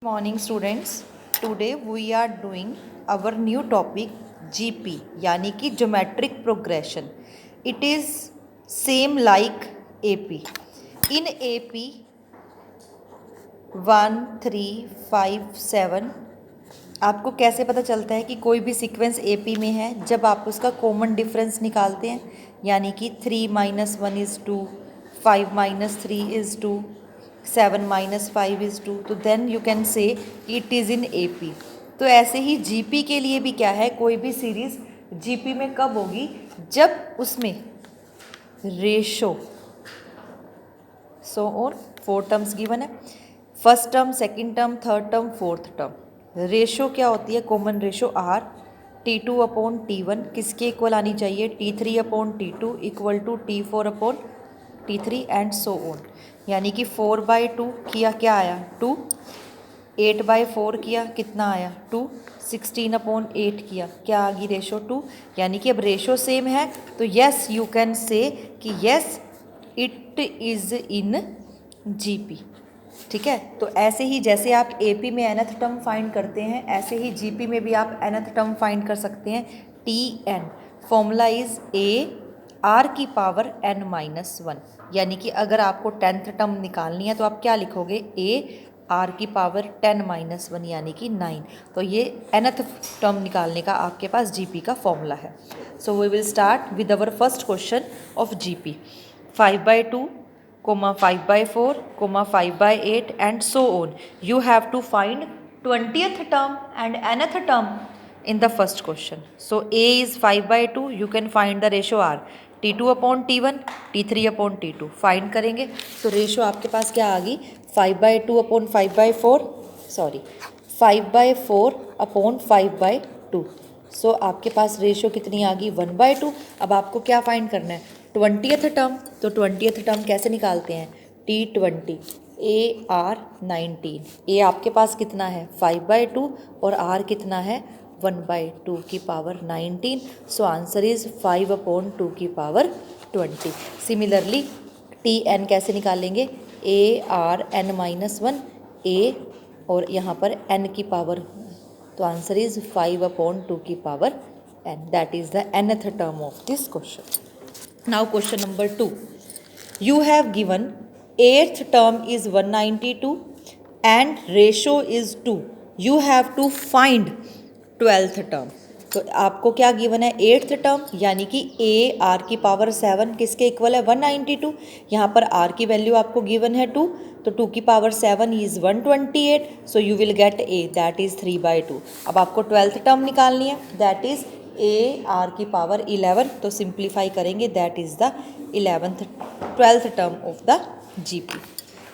Morning students, today we are doing our new topic GP यानी कि geometric progression. It is same like AP. In AP 1 3 5 7 आपको कैसे पता चलता है कि कोई भी सीक्वेंस AP में है? जब आप उसका कॉमन डिफरेंस निकालते हैं, यानी कि 3 - 1 is 2, 5 - 3 is 2, 7 - 5 is 2, तो then you can say it is in AP. तो ऐसे ही GP के लिए भी क्या है, कोई भी सीरीज़ GP में कब होगी? जब उसमें रेशो और 4 टर्म्स गिवन है, first term, second term, third term, fourth term. Ratio क्या होती है? कॉमन रेशो R T2/T1 किसके इक्वल आनी चाहिए? T3/T2 equal to T4/T3 and so on. यानी कि 4/2 किया, क्या आया? 2. 8/4 किया, कितना आया? 2. 16/8 किया, क्या आ गई? रेशो 2. यानी कि अब रेशो सेम है, तो यस यू कैन से कि yes it is in GP. ठीक है. तो ऐसे ही जैसे आप AP में nth टर्म फाइंड करते हैं, ऐसे ही GP में भी आप nth टर्म फाइंड कर सकते हैं. TN formula is AR⁻n-1. यानी कि अगर आपको 10th टर्म निकालनी है तो आप क्या लिखोगे? AR⁻10-1 यानी कि 9. तो ये nth टर्म निकालने का आपके पास GP का फॉर्मूला है. So we will start with our first question of GP. 5/2, 5/4, 5/8 and so on. You have to find 20th term and nth term in the first question. So A is 5/2. You can find the ratio R. T2/T1, T3/T2. Find करेंगे तो ratio आपके पास क्या आ गई? 5/2/5/4, sorry 5/4/5/2. सो आपके पास ratio कितनी आ गई? 1/2. अब आपको क्या फाइंड करना है? 20th term. तो 20th टर्म कैसे निकालते हैं? T20 AR19. ए आपके पास कितना है? 5/2 और R कितना है? 1/2 की पावर 19. सो आंसर इज 5/2 की पावर 20. सिमिलरली TN कैसे निकालेंगे? ARn-1 A और यहाँ पर n की पावर, तो आंसर इज 5/2 की power n. That is the nth term of this question. Now question number 2. You have given 8th term is 192 and ratio is 2. You have to find 12th term. तो आपको क्या given है? 8th term यानी कि AR⁻7 किसके equal है? 192. यहाँ पर R की वैल्यू आपको गिवन है 2, तो 2 की power 7 is 128. So you will get A, that is 3/2. अब आपको 12th टर्म निकालनी है, दैट इज AR⁻11. तो सिंप्लीफाई करेंगे, that is the 12th term of the GP.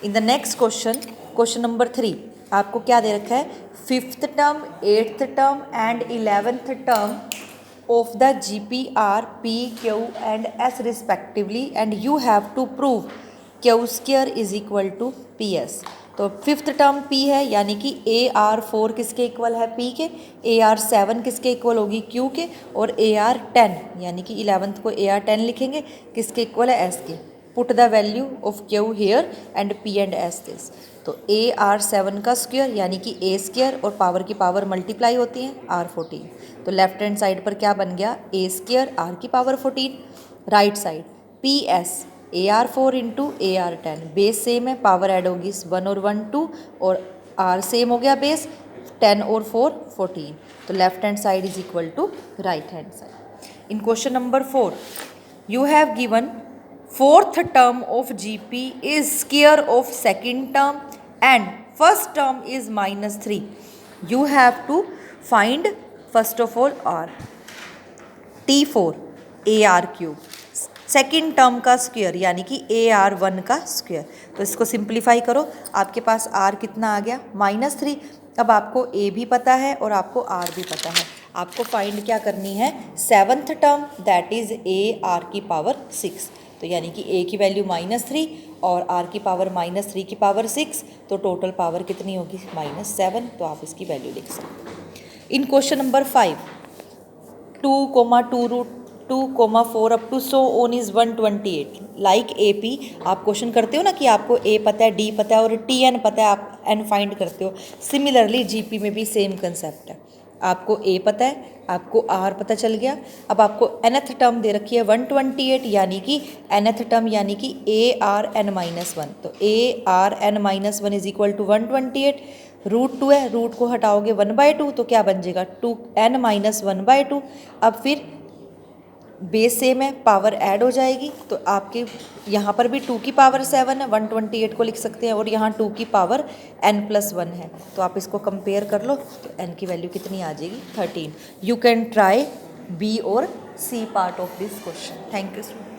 In the next question, question number 3, आपको क्या दे रखा है? 5th term, 8th term and 11th term of the GP are P, Q and S respectively and you have to prove Q² is equal to PS. तो 5th term P है, यानी कि AR4 किसके इक्वल है? P के. AR7 किसके equal होगी? Q के. और AR10 यानी कि 11th को AR10 लिखेंगे, किसके इक्वल है? S के. Put the value of Q here and P and S this. तो AR7 का स्क्वायर यानी कि A² और पावर की पावर मल्टीप्लाई होती है R14. तो लेफ्ट हैंड साइड पर क्या बन गया? A² R⁻14. Right side PS AR4 into AR10. Base same है, पावर ऐड होगी 1 और 1 2, और R सेम हो गया बेस, 10 और 4 14. तो left hand side is equal to right hand side. In question number 4, you have given 4th term of GP is square of 2nd term and 1st term is -3. You have to find first of all R. T4 AR3 second term का square यानी कि AR1 का square. तो इसको simplify करो, आपके पास R कितना आ गया? -3. अब आपको A भी पता है और आपको R भी पता है. आपको फाइंड क्या करनी है? 7th term, that is AR⁻6. तो यानी कि A की वैल्यू -3 और R की पावर -3 की पावर 6, तो टोटल पावर कितनी होगी? -7. तो आप इसकी वैल्यू लिख सकते. In question number 5, 2, 2√, 2,4 up to so on is 128 like A P. आप क्वेश्चन करते हो ना कि आपको ए पता है, डी पता है और टी एन पता है, आप एन फाइंड करते हो। सिमिलरली जीपी में भी सेम कंसेप्ट है। आपको ए पता है, आपको आर पता चल गया, अब आपको एनथ टर्म दे रखी है 128 यानी कि एनथ टर्म यानी कि A R N minus one. तो A R N minus one is equal to 128। Root two है, रूट को हटाओगे 1/2 तो क्या बन जाएगा 2n माइनस 1/2। अब फिर बेस सेम है, पावर ऐड हो जाएगी तो आपके यहाँ पर भी 2 की पावर 7 है, 128 को लिख सकते हैं, और यहाँ 2 की पावर n+1 है। तो आप इसको कंपेयर कर लो तो n की वैल्यू कितनी आ जाएगी 13। यू कैन ट्राई बी और C part of this question. Thank you.